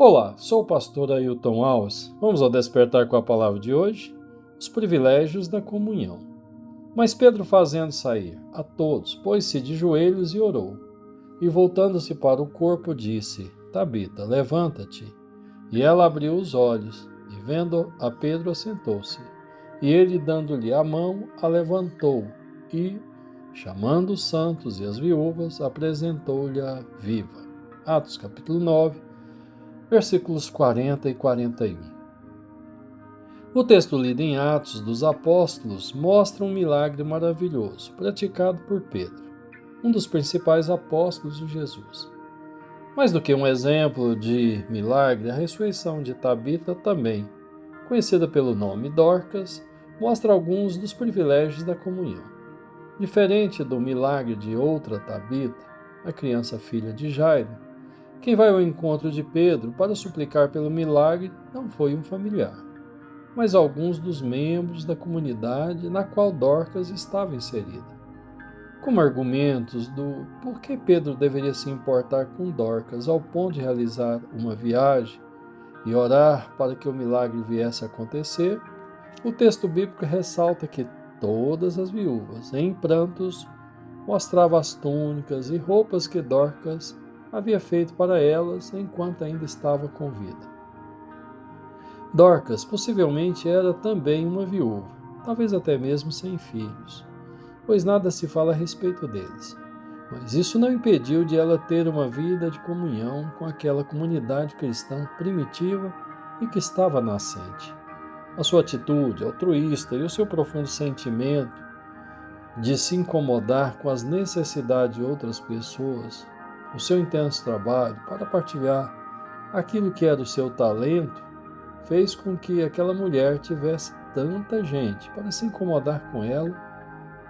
Olá, sou o pastor Ailton Alves. Vamos ao despertar com a palavra de hoje, os privilégios da comunhão. Mas Pedro, fazendo sair a todos, pôs-se de joelhos e orou. E voltando-se para o corpo, disse: Tabita, levanta-te. E ela abriu os olhos, e vendo a Pedro, assentou-se. E ele, dando-lhe a mão, a levantou, e, chamando os santos e as viúvas, apresentou-lhe-a viva. Atos capítulo 9, versículos 40 e 41. O texto lido em Atos dos Apóstolos mostra um milagre maravilhoso praticado por Pedro, um dos principais apóstolos de Jesus. Mais do que um exemplo de milagre, a ressurreição de Tabita também, conhecida pelo nome Dorcas, mostra alguns dos privilégios da comunhão. Diferente do milagre de outra Tabita, a criança filha de Jairo, quem vai ao encontro de Pedro para suplicar pelo milagre não foi um familiar, mas alguns dos membros da comunidade na qual Dorcas estava inserida. Como argumentos do por que Pedro deveria se importar com Dorcas ao ponto de realizar uma viagem e orar para que o milagre viesse a acontecer, o texto bíblico ressalta que todas as viúvas, em prantos, mostravam as túnicas e roupas que Dorcas havia feito para elas enquanto ainda estava com vida. Dorcas possivelmente era também uma viúva, talvez até mesmo sem filhos, pois nada se fala a respeito deles. Mas isso não impediu de ela ter uma vida de comunhão com aquela comunidade cristã primitiva e que estava nascente. A sua atitude altruísta e o seu profundo sentimento de se incomodar com as necessidades de outras pessoas, o seu intenso trabalho para partilhar aquilo que era o seu talento, fez com que aquela mulher tivesse tanta gente para se incomodar com ela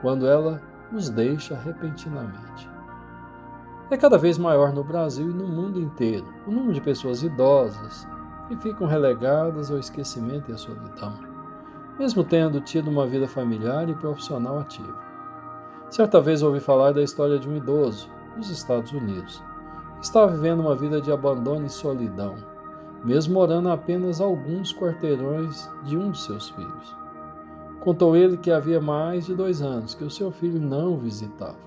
quando ela os deixa repentinamente. É cada vez maior no Brasil e no mundo inteiro o número de pessoas idosas que ficam relegadas ao esquecimento e à solidão, mesmo tendo tido uma vida familiar e profissional ativa. Certa vez ouvi falar da história de um idoso nos Estados Unidos, que estava vivendo uma vida de abandono e solidão, mesmo morando a apenas alguns quarteirões de um de seus filhos. Contou ele que havia mais de 2 anos que o seu filho não o visitava.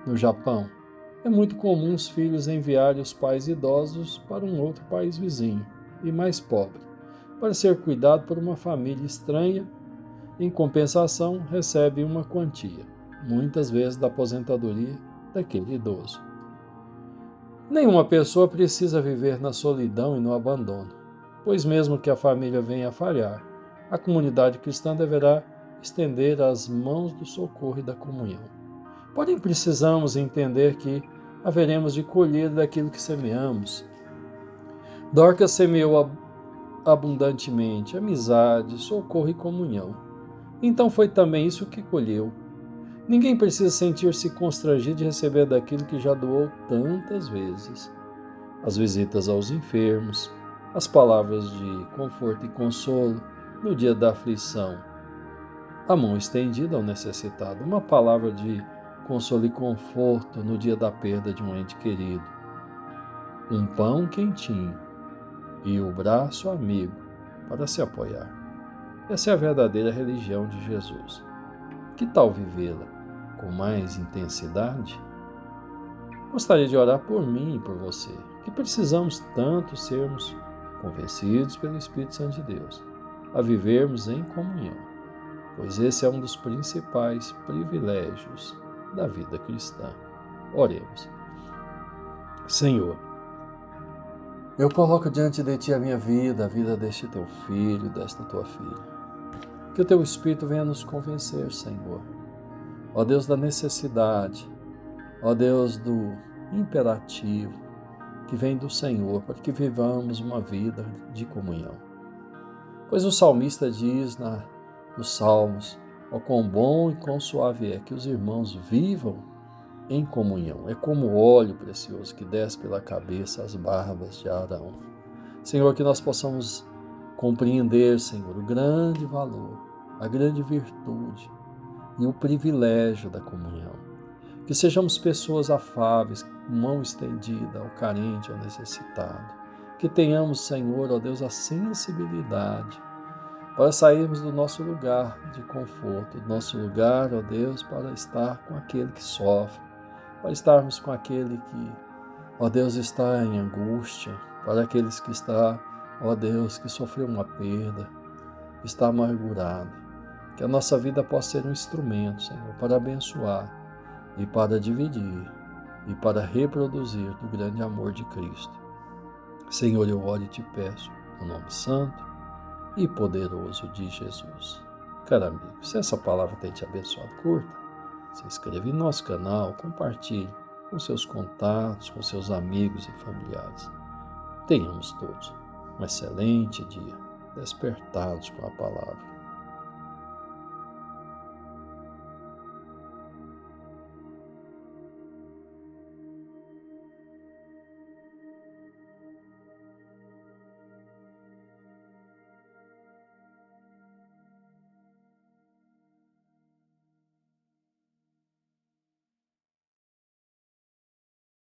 No Japão, é muito comum os filhos enviarem os pais idosos para um outro país vizinho e mais pobre, para ser cuidado por uma família estranha. Em compensação, recebe uma quantia, muitas vezes da aposentadoria daquele idoso. Nenhuma pessoa precisa viver na solidão e no abandono, pois mesmo que a família venha a falhar, a comunidade cristã deverá estender as mãos do socorro e da comunhão. Porém, precisamos entender que haveremos de colher daquilo que semeamos. Dorcas semeou abundantemente amizade, socorro e comunhão. Então foi também isso que colheu. Ninguém precisa sentir-se constrangido de receber daquilo que já doou tantas vezes. As visitas aos enfermos, as palavras de conforto e consolo no dia da aflição, a mão estendida ao necessitado, uma palavra de consolo e conforto no dia da perda de um ente querido, um pão quentinho e o braço amigo para se apoiar. Essa é a verdadeira religião de Jesus. Que tal vivê-la com mais intensidade? Gostaria de orar por mim e por você, que precisamos tanto sermos convencidos pelo Espírito Santo de Deus a vivermos em comunhão, pois esse é um dos principais privilégios da vida cristã. Oremos. Senhor, eu coloco diante de Ti a minha vida, a vida deste Teu filho, desta Tua filha. Que o Teu Espírito venha nos convencer, Senhor. Ó Deus da necessidade, ó Deus do imperativo, que vem do Senhor, para que vivamos uma vida de comunhão. Pois o salmista diz nos Salmos: ó quão bom e quão suave é que os irmãos vivam em comunhão. É como o óleo precioso que desce pela cabeça as barbas de Arão. Senhor, que nós possamos compreender, Senhor, o grande valor, a grande virtude e o privilégio da comunhão. Que sejamos pessoas afáveis, mão estendida ao carente, ao necessitado, Que tenhamos, Senhor, ó Deus, a sensibilidade para sairmos do nosso lugar de conforto, do nosso lugar, ó Deus, para estar com aquele que sofre, para estarmos com aquele que, ó Deus, está em angústia, para aqueles que está, ó Deus, que sofreu uma perda, está amargurado. Que a nossa vida possa ser um instrumento, Senhor, para abençoar e para dividir e para reproduzir do grande amor de Cristo. Senhor, eu oro e te peço, no nome santo e poderoso de Jesus. Caro amigo, se essa palavra tem te abençoado, curta, se inscreva em nosso canal, compartilhe com seus contatos, com seus amigos e familiares. Tenhamos todos um excelente dia, despertados com a palavra.